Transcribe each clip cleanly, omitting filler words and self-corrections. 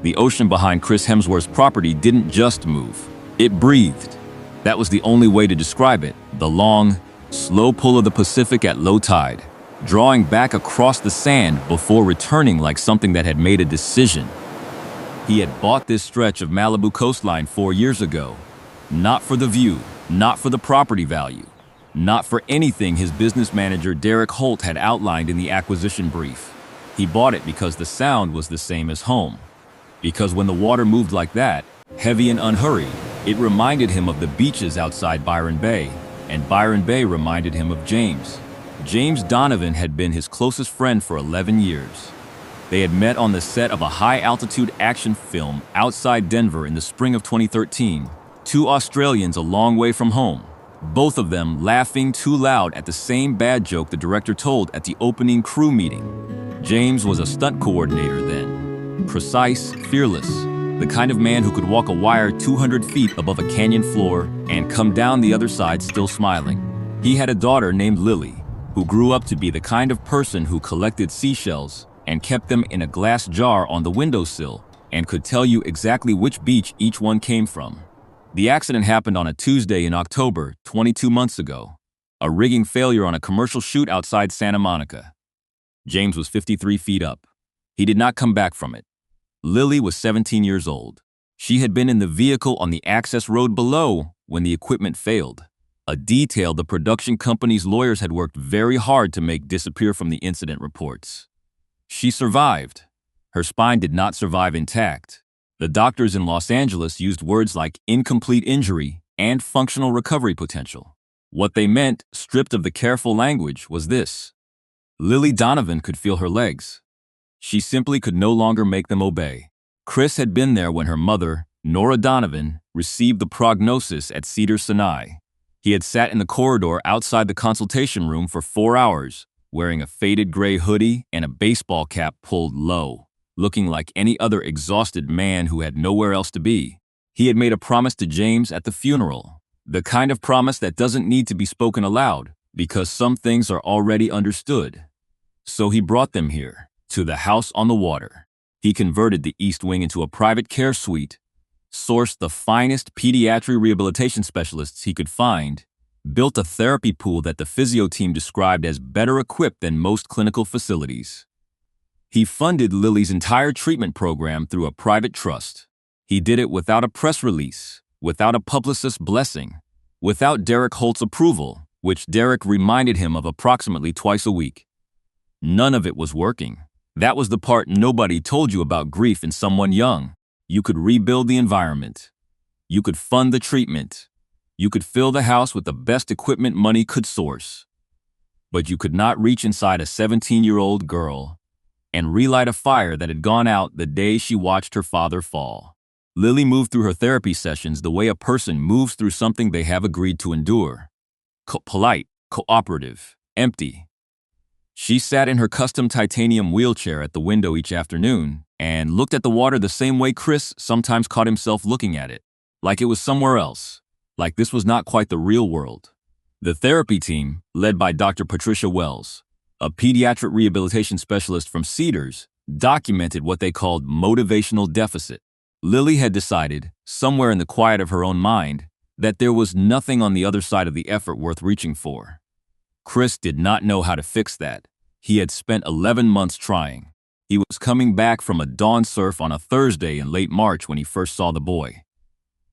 The ocean behind Chris Hemsworth's property didn't just move. It breathed. That was the only way to describe it. The long, slow pull of the Pacific at low tide, drawing back across the sand before returning like something that had made a decision. He had bought this stretch of Malibu coastline 4 years ago. Not for the view, not for the property value, not for anything his business manager Derek Holt had outlined in the acquisition brief. He bought it because the sound was the same as home. Because when the water moved like that, heavy and unhurried, it reminded him of the beaches outside Byron Bay, and Byron Bay reminded him of James. James Donovan had been his closest friend for 11 years. They had met on the set of a high-altitude action film outside Denver in the spring of 2013, two Australians a long way from home, both of them laughing too loud at the same bad joke the director told at the opening crew meeting. James was a stunt coordinator then, precise, fearless, the kind of man who could walk a wire 200 feet above a canyon floor and come down the other side still smiling. He had a daughter named Lily, who grew up to be the kind of person who collected seashells and kept them in a glass jar on the windowsill and could tell you exactly which beach each one came from. The accident happened on a Tuesday in October, 22 months ago, a rigging failure on a commercial shoot outside Santa Monica. James was 53 feet up. He did not come back from it. Lily was 17 years old. She had been in the vehicle on the access road below when the equipment failed, a detail the production company's lawyers had worked very hard to make disappear from the incident reports. She survived. Her spine did not survive intact. The doctors in Los Angeles used words like incomplete injury and functional recovery potential. What they meant, stripped of the careful language, was this: Lily Donovan could feel her legs. She simply could no longer make them obey. Chris had been there when her mother, Nora Donovan, received the prognosis at Cedar Sinai. He had sat in the corridor outside the consultation room for 4 hours, wearing a faded gray hoodie and a baseball cap pulled low, looking like any other exhausted man who had nowhere else to be. He had made a promise to James at the funeral, the kind of promise that doesn't need to be spoken aloud, because some things are already understood. So he brought them here, to the house on the water. He converted the East Wing into a private care suite, sourced the finest pediatric rehabilitation specialists he could find, built a therapy pool that the physio team described as better equipped than most clinical facilities. He funded Lily's entire treatment program through a private trust. He did it without a press release, without a publicist's blessing, without Derek Holt's approval, which Derek reminded him of approximately twice a week. None of it was working. That was the part nobody told you about grief in someone young. You could rebuild the environment. You could fund the treatment. You could fill the house with the best equipment money could source. But you could not reach inside a 17-year-old girl and relight a fire that had gone out the day she watched her father fall. Lily moved through her therapy sessions the way a person moves through something they have agreed to endure. Polite, cooperative, empty. She sat in her custom titanium wheelchair at the window each afternoon and looked at the water the same way Chris sometimes caught himself looking at it, like it was somewhere else, like this was not quite the real world. The therapy team, led by Dr. Patricia Wells, a pediatric rehabilitation specialist from Cedars, documented what they called motivational deficit. Lily had decided, somewhere in the quiet of her own mind, that there was nothing on the other side of the effort worth reaching for. Chris did not know how to fix that. He had spent 11 months trying. He was coming back from a dawn surf on a Thursday in late March when he first saw the boy.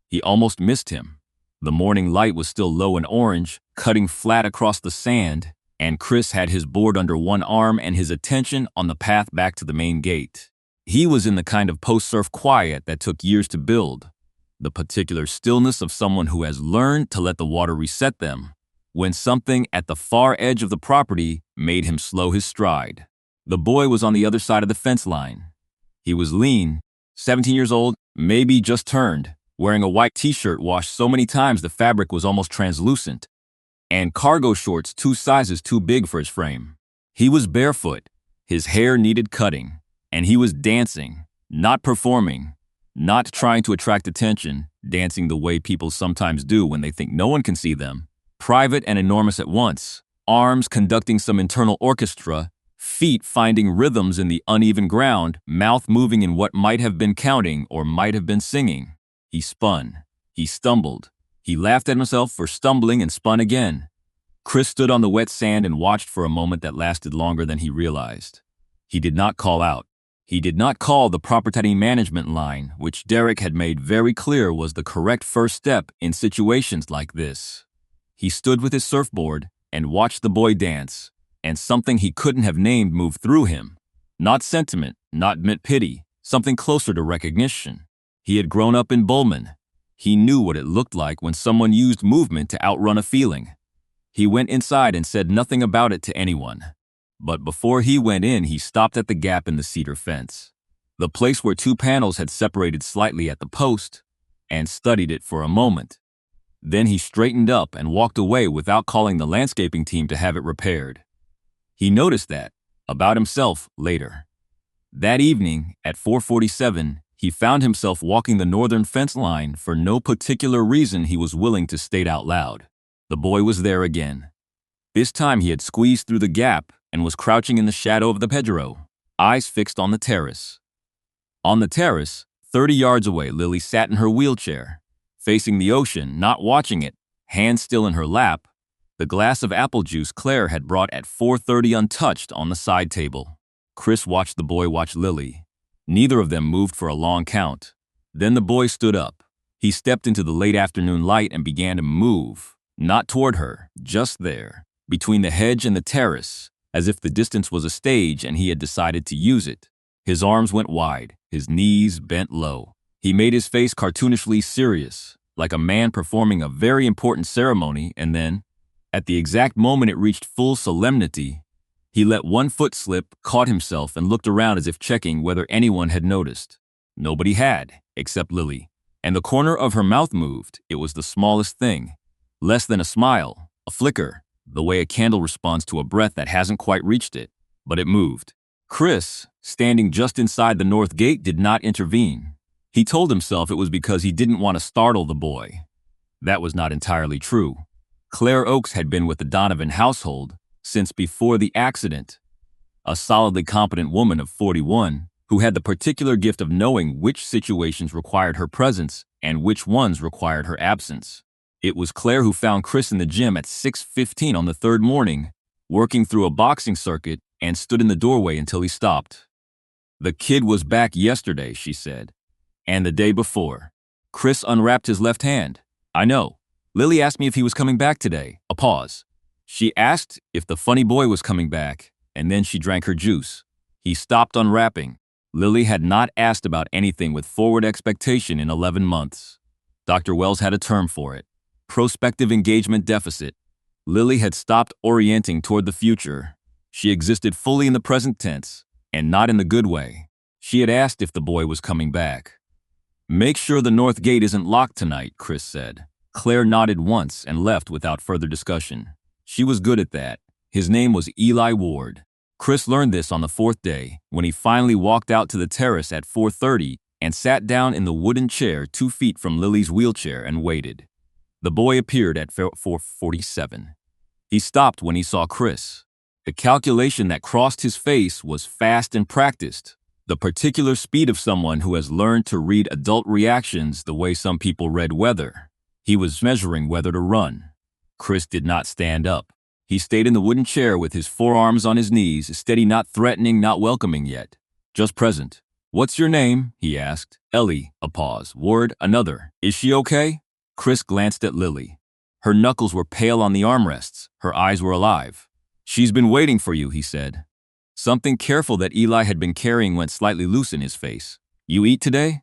He almost missed him. The morning light was still low and orange, cutting flat across the sand, and Chris had his board under one arm and his attention on the path back to the main gate. He was in the kind of post-surf quiet that took years to build, the particular stillness of someone who has learned to let the water reset them, when something at the far edge of the property made him slow his stride. The boy was on the other side of the fence line. He was lean, 17 years old, maybe just turned, wearing a white t-shirt washed so many times the fabric was almost translucent, and cargo shorts 2 sizes too big for his frame. He was barefoot, his hair needed cutting, and he was dancing, not performing, not trying to attract attention, dancing the way people sometimes do when they think no one can see them. Private and enormous at once, arms conducting some internal orchestra, Feet finding rhythms in the uneven ground, mouth moving in what might have been counting or might have been singing. He spun. He stumbled. He laughed at himself for stumbling and spun again. Chris stood on the wet sand and watched for a moment that lasted longer than he realized. He did not call out. He did not call the property management line, which Derek had made very clear was the correct first step in situations like this. He stood with his surfboard and watched the boy dance, and something he couldn't have named moved through him. Not sentiment, not pity, something closer to recognition. He had grown up in Bullman. He knew what it looked like when someone used movement to outrun a feeling. He went inside and said nothing about it to anyone. But before he went in, he stopped at the gap in the cedar fence, the place where two panels had separated slightly at the post, and studied it for a moment. Then he straightened up and walked away without calling the landscaping team to have it repaired. He noticed that, about himself, later. That evening, at 4:47, he found himself walking the northern fence line for no particular reason he was willing to state out loud. The boy was there again. This time he had squeezed through the gap and was crouching in the shadow of the hedgerow, eyes fixed on the terrace. On the terrace, 30 yards away, Lily sat in her wheelchair, facing the ocean, not watching it, hands still in her lap, the glass of apple juice Claire had brought at 4:30 untouched on the side table. Chris watched the boy watch Lily. Neither of them moved for a long count. Then the boy stood up. He stepped into the late afternoon light and began to move, not toward her, just there, between the hedge and the terrace, as if the distance was a stage and he had decided to use it. His arms went wide, his knees bent low. He made his face cartoonishly serious, like a man performing a very important ceremony, and then, at the exact moment it reached full solemnity, he let one foot slip, caught himself, and looked around as if checking whether anyone had noticed. Nobody had, except Lily. And the corner of her mouth moved. It was the smallest thing. Less than a smile, a flicker, the way a candle responds to a breath that hasn't quite reached it. But it moved. Chris, standing just inside the north gate, did not intervene. He told himself it was because he didn't want to startle the boy. That was not entirely true. Claire Oakes had been with the Donovan household since before the accident. A solidly competent woman of 41 who had the particular gift of knowing which situations required her presence and which ones required her absence. It was Claire who found Chris in the gym at 6:15 on the third morning, working through a boxing circuit, and stood in the doorway until he stopped. "The kid was back yesterday," she said, "and the day before." Chris unwrapped his left hand. "I know. Lily asked me if he was coming back today." A pause. She asked if the funny boy was coming back, and then she drank her juice. He stopped unwrapping. Lily had not asked about anything with forward expectation in 11 months. Dr. Wells had a term for it. Prospective engagement deficit. Lily had stopped orienting toward the future. She existed fully in the present tense, and not in the good way. She had asked if the boy was coming back. "Make sure the north gate isn't locked tonight," Chris said. Claire nodded once and left without further discussion. She was good at that. His name was Eli Ward. Chris learned this on the fourth day, when he finally walked out to the terrace at 4:30 and sat down in the wooden chair 2 feet from Lily's wheelchair and waited. The boy appeared at 4:47. He stopped when he saw Chris. The calculation that crossed his face was fast and practiced, the particular speed of someone who has learned to read adult reactions the way some people read weather. He was measuring whether to run. Chris did not stand up. He stayed in the wooden chair with his forearms on his knees, steady, not threatening, not welcoming yet, just present. "What's your name?" he asked. "Ellie." A pause. "Ward." Another. "Is she okay?" Chris glanced at Lily. Her knuckles were pale on the armrests. Her eyes were alive. "She's been waiting for you," he said. Something careful that Eli had been carrying went slightly loose in his face. "You eat today?"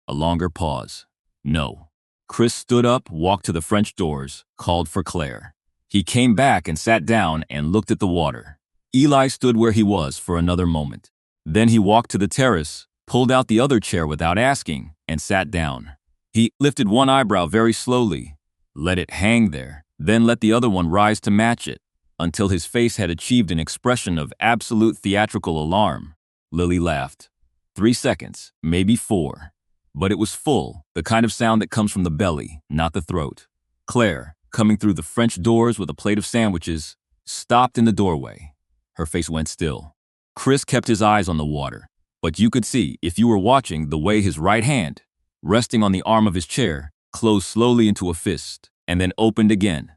A longer pause. "No." Chris stood up, walked to the French doors, called for Claire. He came back and sat down and looked at the water. Eli stood where he was for another moment. Then he walked to the terrace, pulled out the other chair without asking, and sat down. He lifted one eyebrow very slowly, let it hang there, then let the other one rise to match it, until his face had achieved an expression of absolute theatrical alarm. Lily laughed. 3 seconds, maybe 4. But it was full, the kind of sound that comes from the belly, not the throat. Claire, coming through the French doors with a plate of sandwiches, stopped in the doorway. Her face went still. Chris kept his eyes on the water, but you could see, if you were watching, the way his right hand, resting on the arm of his chair, closed slowly into a fist and then opened again.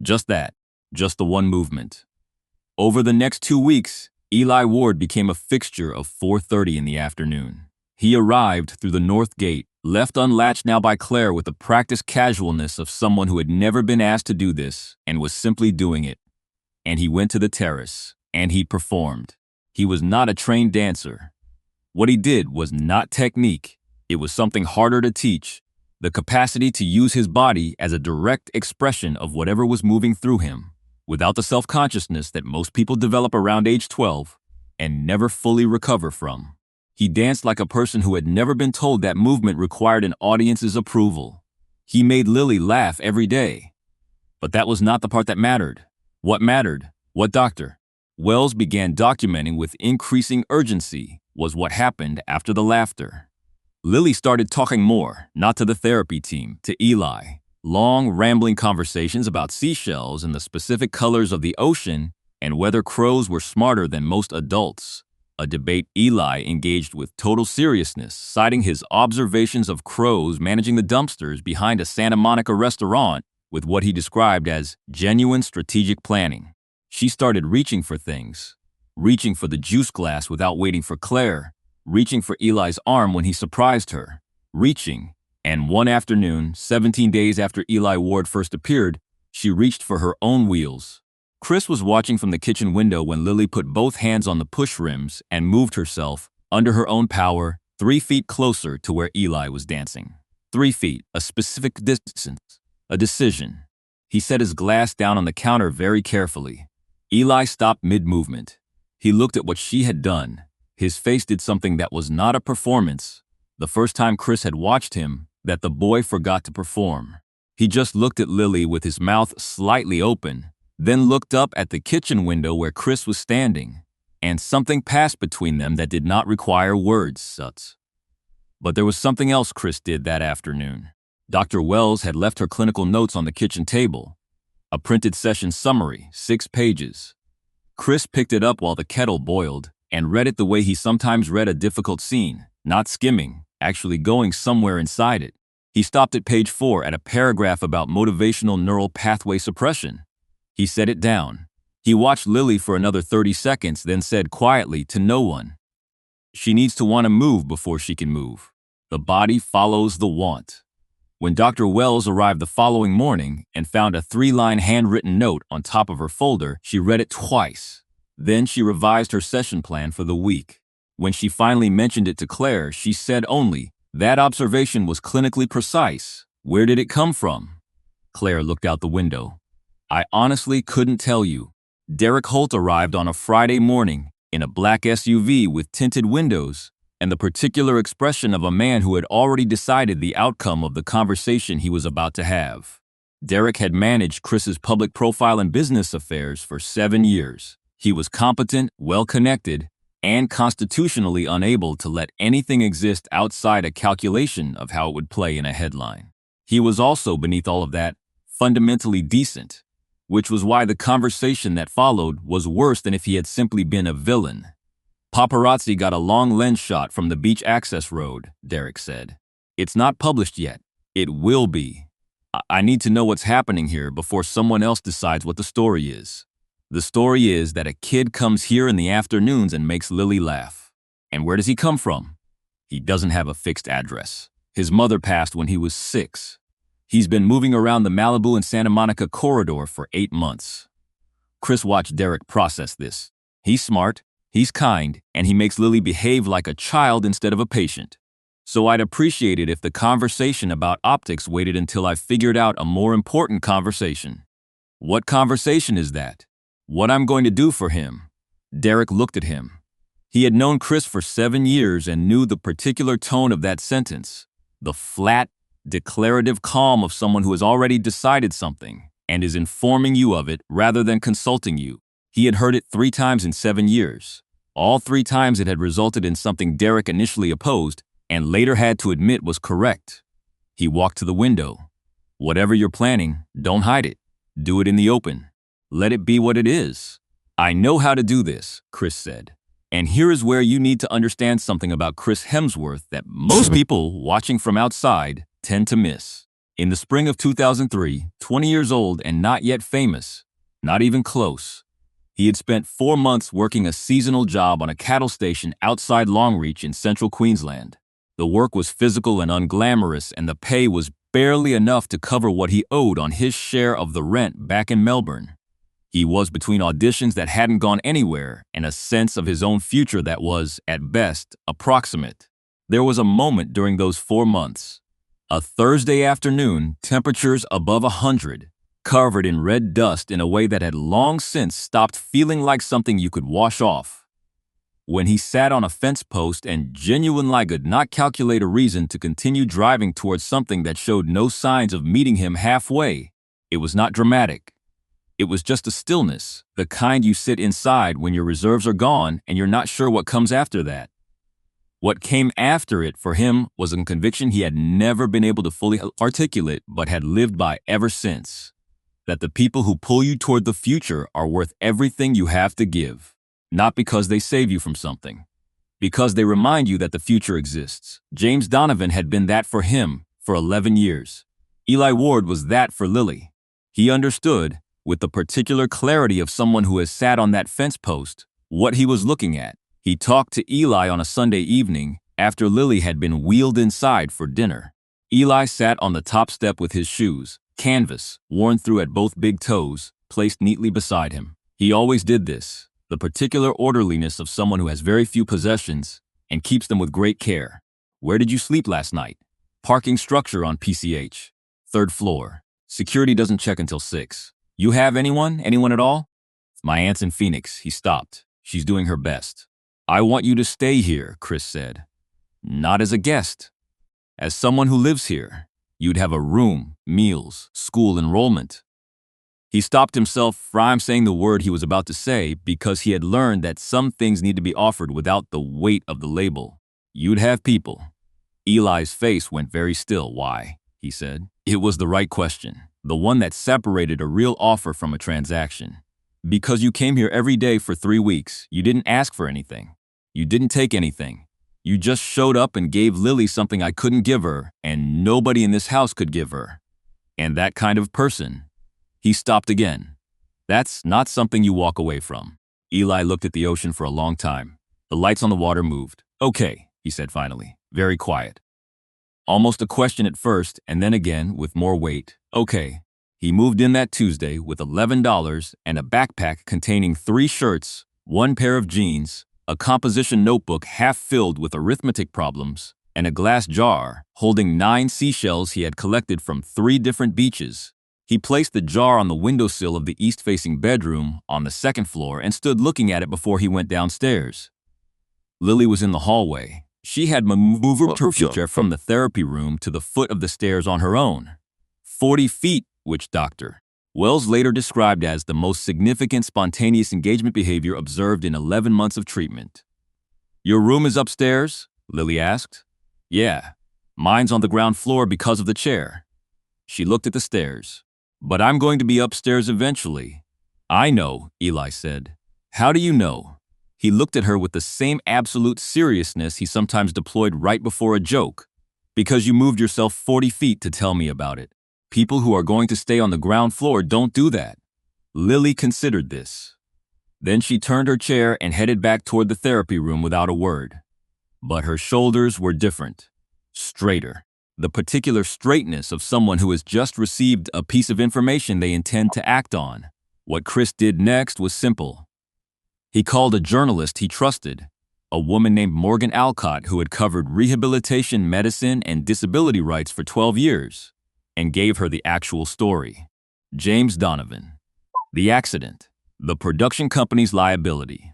Just that, just the one movement. Over the next 2 weeks, Eli Ward became a fixture of 4:30 in the afternoon. He arrived through the north gate, left unlatched now by Claire with the practiced casualness of someone who had never been asked to do this and was simply doing it. And he went to the terrace, and he performed. He was not a trained dancer. What he did was not technique. It was something harder to teach, the capacity to use his body as a direct expression of whatever was moving through him, without the self-consciousness that most people develop around age 12 and never fully recover from. He danced like a person who had never been told that movement required an audience's approval. He made Lily laugh every day. But that was not the part that mattered. What mattered, what Dr. Wells began documenting with increasing urgency, was what happened after the laughter. Lily started talking more, not to the therapy team, to Eli. Long, rambling conversations about seashells and the specific colors of the ocean and whether crows were smarter than most adults. A debate Eli engaged with total seriousness, citing his observations of crows managing the dumpsters behind a Santa Monica restaurant with what he described as genuine strategic planning. She started reaching for things, reaching for the juice glass without waiting for Claire, reaching for Eli's arm when he surprised her, reaching, and one afternoon, 17 days after Eli Ward first appeared, she reached for her own wheels. Chris was watching from the kitchen window when Lily put both hands on the push rims and moved herself, under her own power, 3 feet closer to where Eli was dancing. 3 feet, a specific distance, a decision. He set his glass down on the counter very carefully. Eli stopped mid-movement. He looked at what she had done. His face did something that was not a performance. The first time Chris had watched him, that the boy forgot to perform. He just looked at Lily with his mouth slightly open, then looked up at the kitchen window where Chris was standing, and something passed between them that did not require words. But there was something else Chris did that afternoon. Dr. Wells had left her clinical notes on the kitchen table. A printed session summary, 6 pages. Chris picked it up while the kettle boiled and read it the way he sometimes read a difficult scene, not skimming, actually going somewhere inside it. He stopped at page 4 at a paragraph about motivational neural pathway suppression. He set it down. He watched Lily for another 30 seconds, then said quietly to no one, "She needs to want to move before she can move. The body follows the want." When Dr. Wells arrived the following morning and found a 3-line handwritten note on top of her folder, she read it twice. Then she revised her session plan for the week. When she finally mentioned it to Claire, she said only, "That observation was clinically precise. Where did it come from?" Claire looked out the window. "I honestly couldn't tell you. Derek Holt arrived on a Friday morning in a black SUV with tinted windows and the particular expression of a man who had already decided the outcome of the conversation he was about to have. Derek had managed Chris's public profile and business affairs for 7 years. He was competent, well-connected, and constitutionally unable to let anything exist outside a calculation of how it would play in a headline. He was also, beneath all of that, fundamentally decent, which was why the conversation that followed was worse than if he had simply been a villain. "Paparazzi got a long lens shot from the beach access road," Derek said. "It's not published yet. It will be. I need to know what's happening here before someone else decides what the story is. The story is that a kid comes here in the afternoons and makes Lily laugh. And where does he come from? He doesn't have a fixed address. His mother passed when he was 6. He's been moving around the Malibu and Santa Monica corridor for 8 months." Chris watched Derek process this. He's smart, he's kind, and he makes Lily behave like a child instead of a patient. So I'd appreciate it if the conversation about optics waited until I figured out a more important conversation. What conversation is that? What I'm going to do for him? Derek looked at him. He had known Chris for 7 years and knew the particular tone of that sentence, the flat, declarative calm of someone who has already decided something and is informing you of it rather than consulting you. He had heard it 3 times in 7 years. All 3 times it had resulted in something Derek initially opposed and later had to admit was correct. He walked to the window. "Whatever you're planning, don't hide it. Do it in the open. Let it be what it is." "I know how to do this," Chris said. And here is where you need to understand something about Chris Hemsworth that most people watching from outside tend to miss. In the spring of 2003, 20 years old and not yet famous, not even close, he had spent 4 months working a seasonal job on a cattle station outside Longreach in central Queensland. The work was physical and unglamorous, and the pay was barely enough to cover what he owed on his share of the rent back in Melbourne. He was between auditions that hadn't gone anywhere and a sense of his own future that was, at best, approximate. There was a moment during those 4 months. A Thursday afternoon, temperatures above 100, covered in red dust in a way that had long since stopped feeling like something you could wash off. When he sat on a fence post and genuinely could not calculate a reason to continue driving towards something that showed no signs of meeting him halfway, it was not dramatic. It was just a stillness, the kind you sit inside when your reserves are gone and you're not sure what comes after that. What came after it for him was a conviction he had never been able to fully articulate but had lived by ever since. That the people who pull you toward the future are worth everything you have to give. Not because they save you from something. Because they remind you that the future exists. James Donovan had been that for him for 11 years. Eli Ward was that for Lily. He understood, with the particular clarity of someone who has sat on that fence post, what he was looking at. He talked to Eli on a Sunday evening after Lily had been wheeled inside for dinner. Eli sat on the top step with his shoes, canvas, worn through at both big toes, placed neatly beside him. He always did this, the particular orderliness of someone who has very few possessions and keeps them with great care. Where did you sleep last night? Parking structure on PCH. 3rd floor. Security doesn't check until 6. You have anyone? Anyone at all? My aunt's in Phoenix. He stopped. She's doing her best. I want you to stay here, Chris said. Not as a guest. As someone who lives here. You'd have a room, meals, school enrollment. He stopped himself from saying the word he was about to say because he had learned that some things need to be offered without the weight of the label. You'd have people. Eli's face went very still. Why? He said. It was the right question, the one that separated a real offer from a transaction. Because you came here every day for 3 weeks, you didn't ask for anything. You didn't take anything. You just showed up and gave Lily something I couldn't give her, and nobody in this house could give her. And that kind of person. He stopped again. That's not something you walk away from. Eli looked at the ocean for a long time. The lights on the water moved. Okay, he said finally, very quiet. Almost a question at first, and then again with more weight. Okay. He moved in that Tuesday with $11 and a backpack containing 3 shirts, 1 pair of jeans, a composition notebook half filled with arithmetic problems, and a glass jar holding 9 seashells he had collected from 3 different beaches. He placed the jar on the windowsill of the east-facing bedroom on the 2nd floor and stood looking at it before he went downstairs. Lily was in the hallway. She had moved her wheelchair from the therapy room to the foot of the stairs on her own. 40 feet, witch doctor. Wells later described as the most significant spontaneous engagement behavior observed in 11 months of treatment. Your room is upstairs? Lily asked. Yeah. Mine's on the ground floor because of the chair. She looked at the stairs. But I'm going to be upstairs eventually. I know, Eli said. How do you know? He looked at her with the same absolute seriousness he sometimes deployed right before a joke. Because you moved yourself 40 feet to tell me about it. People who are going to stay on the ground floor don't do that. Lily considered this. Then she turned her chair and headed back toward the therapy room without a word. But her shoulders were different. Straighter. The particular straightness of someone who has just received a piece of information they intend to act on. What Chris did next was simple. He called a journalist he trusted, a woman named Morgan Alcott who had covered rehabilitation, medicine, and disability rights for 12 years, and gave her the actual story. James Donovan. The accident. The production company's liability.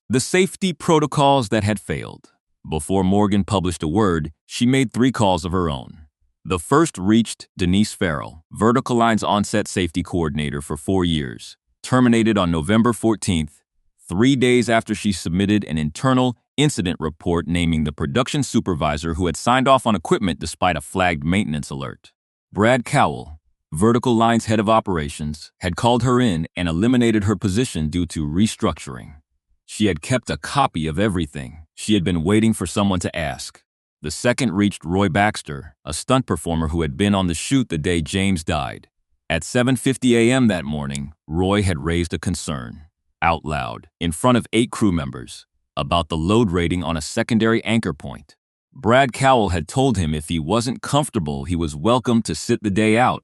The safety protocols that had failed. Before Morgan published a word, she made 3 calls of her own. The first reached Denise Farrell, Vertical Line's on-set safety coordinator for 4 years, terminated on November 14th, 3 days after she submitted an internal incident report naming the production supervisor who had signed off on equipment despite a flagged maintenance alert. Brad Cowell, Vertical Line's head of operations, had called her in and eliminated her position due to restructuring. She had kept a copy of everything. She had been waiting for someone to ask. The second reached Roy Baxter, a stunt performer who had been on the shoot the day James died. At 7:50 a.m. that morning, Roy had raised a concern, out loud, in front of 8 crew members, about the load rating on a secondary anchor point. Brad Cowell had told him if he wasn't comfortable, he was welcome to sit the day out.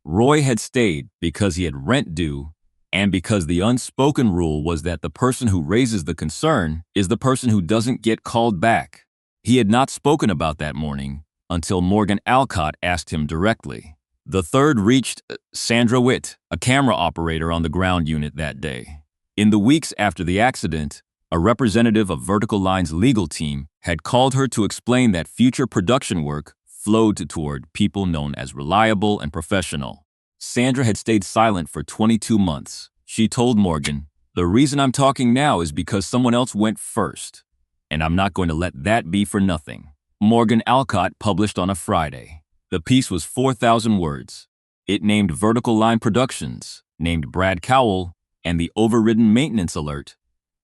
Roy had stayed because he had rent due and because the unspoken rule was that the person who raises the concern is the person who doesn't get called back. He had not spoken about that morning until Morgan Alcott asked him directly. The third reached Sandra Witt, a camera operator on the ground unit that day. In the weeks after the accident, a representative of Vertical Line's legal team had called her to explain that future production work flowed toward people known as reliable and professional. Sandra had stayed silent for 22 months. She told Morgan, "The reason I'm talking now is because someone else went first, and I'm not going to let that be for nothing." Morgan Alcott published on a Friday. The piece was 4,000 words. It named Vertical Line Productions, named Brad Cowell, and the overridden maintenance alert,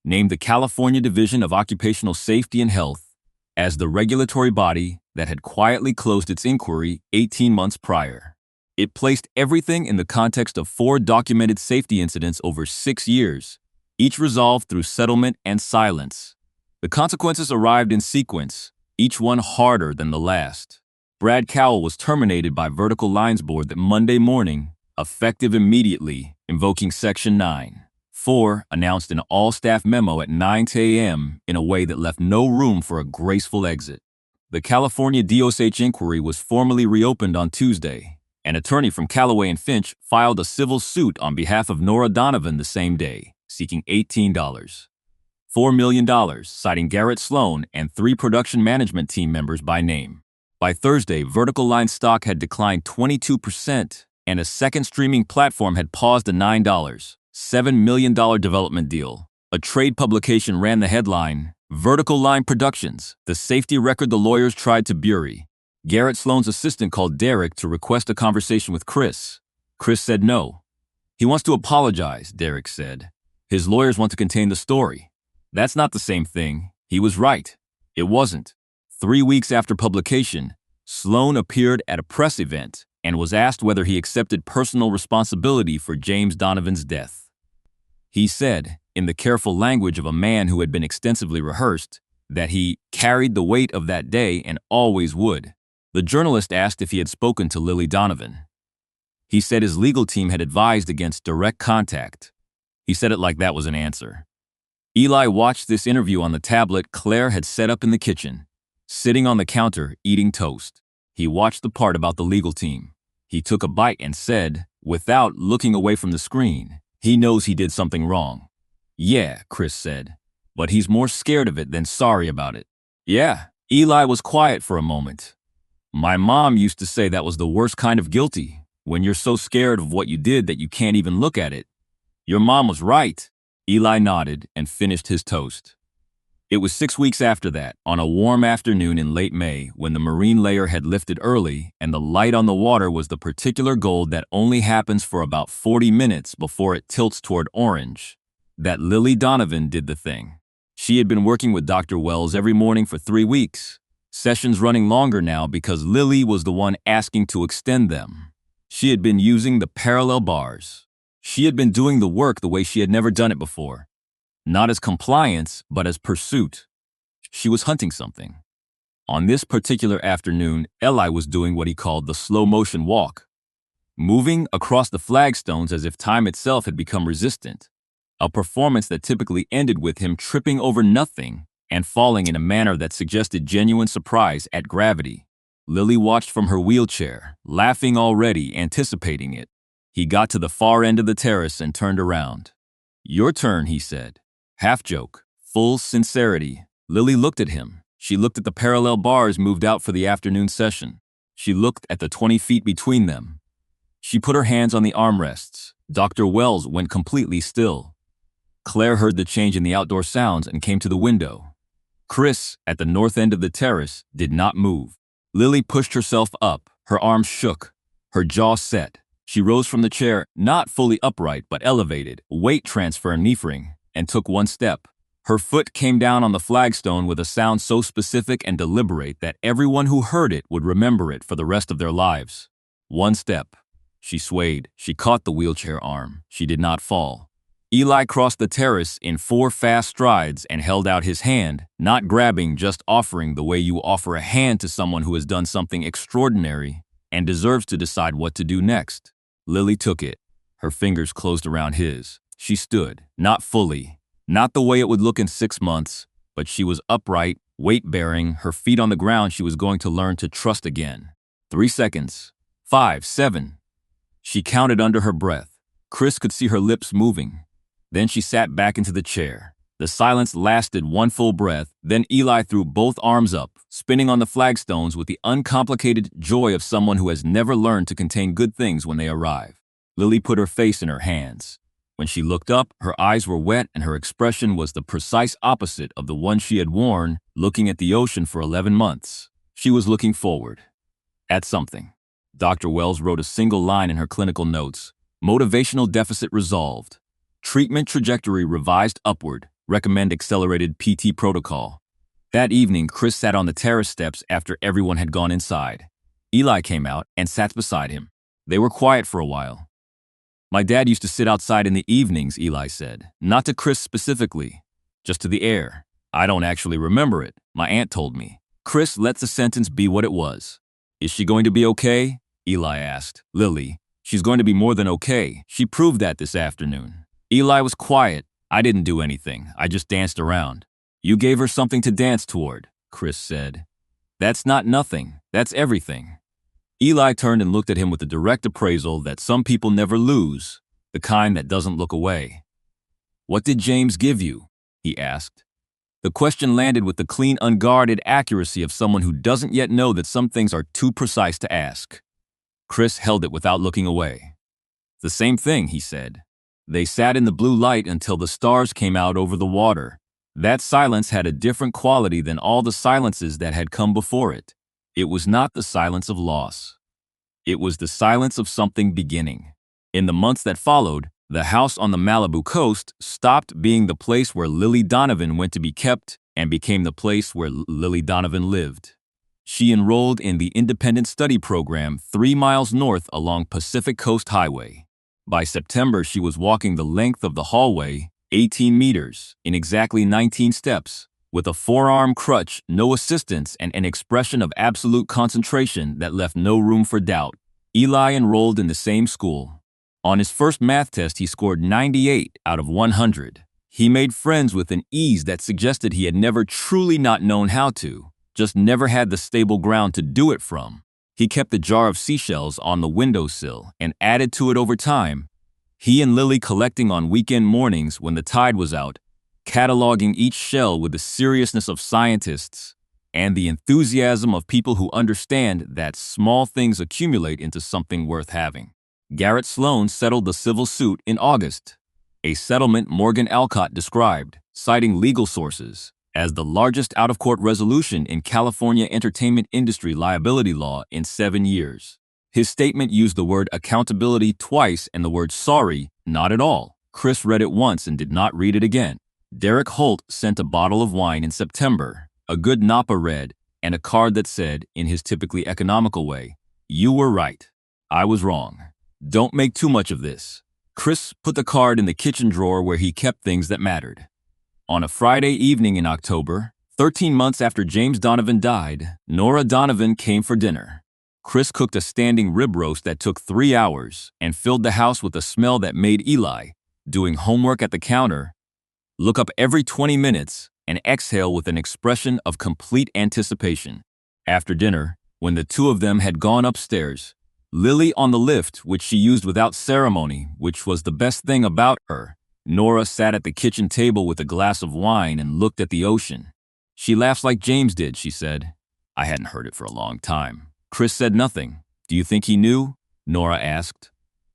named the California Division of Occupational Safety and Health as the regulatory body that had quietly closed its inquiry 18 months prior. It placed everything in the context of 4 documented safety incidents over 6 years, each resolved through settlement and silence. The consequences arrived in sequence, each one harder than the last. Brad Cowell was terminated by Vertical Line's board that Monday morning, effective immediately, invoking Section 9(4) announced an all-staff memo at 9 a.m. in a way that left no room for a graceful exit. The California DOSH inquiry was formally reopened on Tuesday. An attorney from Callaway and Finch filed a civil suit on behalf of Nora Donovan the same day, seeking $4 million, citing Garrett Sloane and 3 production management team members by name. By Thursday, Vertical Line stock had declined 22%, and a second streaming platform had paused a $7 million development deal. A trade publication ran the headline, "Vertical Line Productions, the safety record the lawyers tried to bury." Garrett Sloane's assistant called Derek to request a conversation with Chris. Chris said no. "He wants to apologize," Derek said. "His lawyers want to contain the story." That's not the same thing. He was right. It wasn't. 3 weeks after publication, Sloane appeared at a press event and was asked whether he accepted personal responsibility for James Donovan's death. He said, in the careful language of a man who had been extensively rehearsed, that he carried the weight of that day and always would. The journalist asked if he had spoken to Lily Donovan. He said his legal team had advised against direct contact. He said it like that was an answer. Eli watched this interview on the tablet Claire had set up in the kitchen, sitting on the counter eating toast. He watched the part about the legal team. He took a bite and said, without looking away from the screen, he knows he did something wrong. "Yeah," Chris said, "but he's more scared of it than sorry about it." "Yeah." Eli was quiet for a moment. "My mom used to say that was the worst kind of guilty, when you're so scared of what you did that you can't even look at it." "Your mom was right." Eli nodded and finished his toast. It was 6 weeks after that, on a warm afternoon in late May, when the marine layer had lifted early and the light on the water was the particular gold that only happens for about 40 minutes before it tilts toward orange, that Lily Donovan did the thing. She had been working with Dr. Wells every morning for 3 weeks, sessions running longer now because Lily was the one asking to extend them. She had been using the parallel bars. She had been doing the work the way she had never done it before. Not as compliance, but as pursuit. She was hunting something. On this particular afternoon, Eli was doing what he called the slow-motion walk, moving across the flagstones as if time itself had become resistant, a performance that typically ended with him tripping over nothing and falling in a manner that suggested genuine surprise at gravity. Lily watched from her wheelchair, laughing already, anticipating it. He got to the far end of the terrace and turned around. "Your turn," he said. Half joke, full sincerity. Lily looked at him. She looked at the parallel bars moved out for the afternoon session. She looked at the 20 feet between them. She put her hands on the armrests. Dr. Wells went completely still. Claire heard the change in the outdoor sounds and came to the window. Chris, at the north end of the terrace, did not move. Lily pushed herself up. Her arms shook. Her jaw set. She rose from the chair, not fully upright but elevated, weight transfer kneefring, and took one step. Her foot came down on the flagstone with a sound so specific and deliberate that everyone who heard it would remember it for the rest of their lives. One step. She swayed. She caught the wheelchair arm. She did not fall. Eli crossed the terrace in 4 fast strides and held out his hand, not grabbing, just offering, the way you offer a hand to someone who has done something extraordinary and deserves to decide what to do next. Lily took it. Her fingers closed around his. She stood, not fully, not the way it would look in 6 months, but she was upright, weight-bearing, her feet on the ground. She was going to learn to trust again. 3 seconds. 5, 7. She counted under her breath. Chris could see her lips moving. Then she sat back into the chair. The silence lasted 1 full breath, then Eli threw both arms up, spinning on the flagstones with the uncomplicated joy of someone who has never learned to contain good things when they arrive. Lily put her face in her hands. When she looked up, her eyes were wet and her expression was the precise opposite of the one she had worn, looking at the ocean for 11 months. She was looking forward. At something. Dr. Wells wrote a single line in her clinical notes. Motivational deficit resolved. Treatment trajectory revised upward. Recommend accelerated PT protocol. That evening, Chris sat on the terrace steps after everyone had gone inside. Eli came out and sat beside him. They were quiet for a while. My dad used to sit outside in the evenings, Eli said. Not to Chris specifically, just to the air. I don't actually remember it. My aunt told me. Chris let the sentence be what it was. Is she going to be okay? Eli asked. Lily, she's going to be more than okay. She proved that this afternoon. Eli was quiet. I didn't do anything. I just danced around. You gave her something to dance toward, Chris said. That's not nothing. That's everything. Eli turned and looked at him with the direct appraisal that some people never lose, the kind that doesn't look away. What did James give you? He asked. The question landed with the clean, unguarded accuracy of someone who doesn't yet know that some things are too precise to ask. Chris held it without looking away. The same thing, he said. They sat in the blue light until the stars came out over the water. That silence had a different quality than all the silences that had come before it. It was not the silence of loss. It was the silence of something beginning. In the months that followed, the house on the Malibu coast stopped being the place where Lily Donovan went to be kept and became the place where Lily Donovan lived. She enrolled in the independent study program 3 miles north along Pacific Coast Highway. By September, she was walking the length of the hallway, 18 meters, in exactly 19 steps, with a forearm crutch, no assistance, and an expression of absolute concentration that left no room for doubt. Eli enrolled in the same school. On his first math test, he scored 98 out of 100. He made friends with an ease that suggested he had never truly not known how to, just never had the stable ground to do it from. He kept a jar of seashells on the windowsill and added to it over time. He and Lily collecting on weekend mornings when the tide was out, cataloging each shell with the seriousness of scientists and the enthusiasm of people who understand that small things accumulate into something worth having. Garrett Sloane settled the civil suit in August, a settlement Morgan Alcott described, citing legal sources, as the largest out-of-court resolution in California entertainment industry liability law in 7 years. His statement used the word accountability twice and the word sorry not at all. Chris read it once and did not read it again. Derek Holt sent a bottle of wine in September, a good Napa Red, and a card that said, in his typically economical way, "You were right. I was wrong. Don't make too much of this." Chris put the card in the kitchen drawer where he kept things that mattered. On a Friday evening in October, 13 months after James Donovan died, Nora Donovan came for dinner. Chris cooked a standing rib roast that took 3 hours and filled the house with a smell that made Eli, doing homework at the counter, look up every 20 minutes and exhale with an expression of complete anticipation. After dinner, when the two of them had gone upstairs, Lily on the lift, which she used without ceremony, which was the best thing about her, Nora sat at the kitchen table with a glass of wine and looked at the ocean. "She laughs like James did," she said. I hadn't heard it for a long time. Chris said nothing. "Do you think he knew?" Nora asked.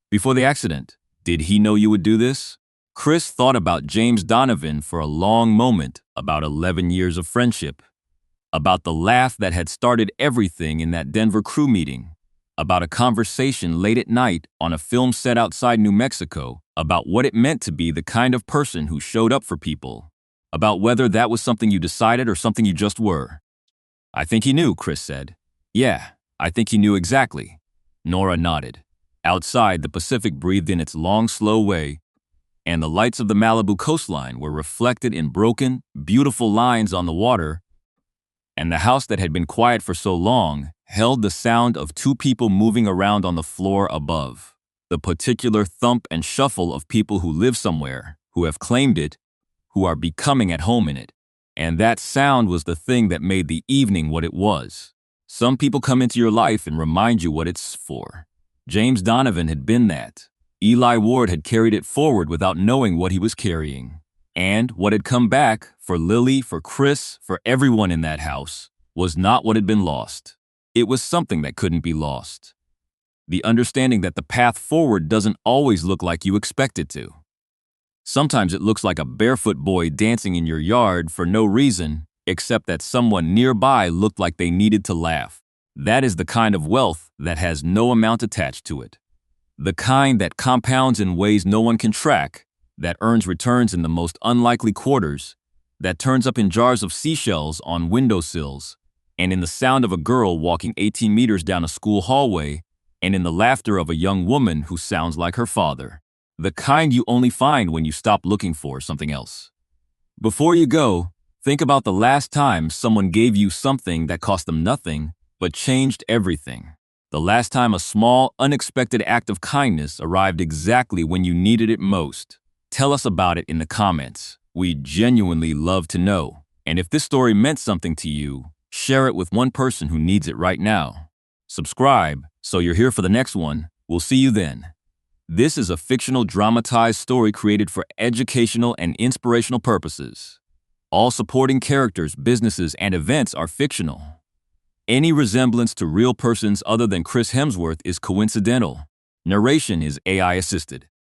"Before the accident, did he know you would do this?" Chris thought about James Donovan for a long moment, about 11 years of friendship, about the laugh that had started everything in that Denver crew meeting, about a conversation late at night on a film set outside New Mexico, about what it meant to be the kind of person who showed up for people, About whether that was something you decided or something you just were. I think he knew, Chris said. Yeah, I think he knew exactly. Nora nodded. Outside, the Pacific breathed in its long, slow way, and the lights of the Malibu coastline were reflected in broken, beautiful lines on the water, and the house that had been quiet for so long held the sound of two people moving around on the floor above. The particular thump and shuffle of people who live somewhere, who have claimed it, who are becoming at home in it. And that sound was the thing that made the evening what it was. Some people come into your life and remind you what it's for. James Donovan had been that. Eli Ward had carried it forward without knowing what he was carrying. And what had come back, for Lily, for Chris, for everyone in that house, was not what had been lost. It was something that couldn't be lost. The understanding that the path forward doesn't always look like you expect it to. Sometimes it looks like a barefoot boy dancing in your yard for no reason, except that someone nearby looked like they needed to laugh. That is the kind of wealth that has no amount attached to it. The kind that compounds in ways no one can track, that earns returns in the most unlikely quarters, that turns up in jars of seashells on windowsills, and in the sound of a girl walking 18 meters down a school hallway, and in the laughter of a young woman who sounds like her father. The kind you only find when you stop looking for something else. Before you go, think about the last time someone gave you something that cost them nothing, but changed everything. The last time a small, unexpected act of kindness arrived exactly when you needed it most. Tell us about it in the comments. We genuinely love to know. And if this story meant something to you, share it with one person who needs it right now. Subscribe so you're here for the next one. We'll see you then. This is a fictional dramatized story created for educational and inspirational purposes. All supporting characters, businesses, and events are fictional. Any resemblance to real persons other than Chris Hemsworth is coincidental. Narration is AI assisted.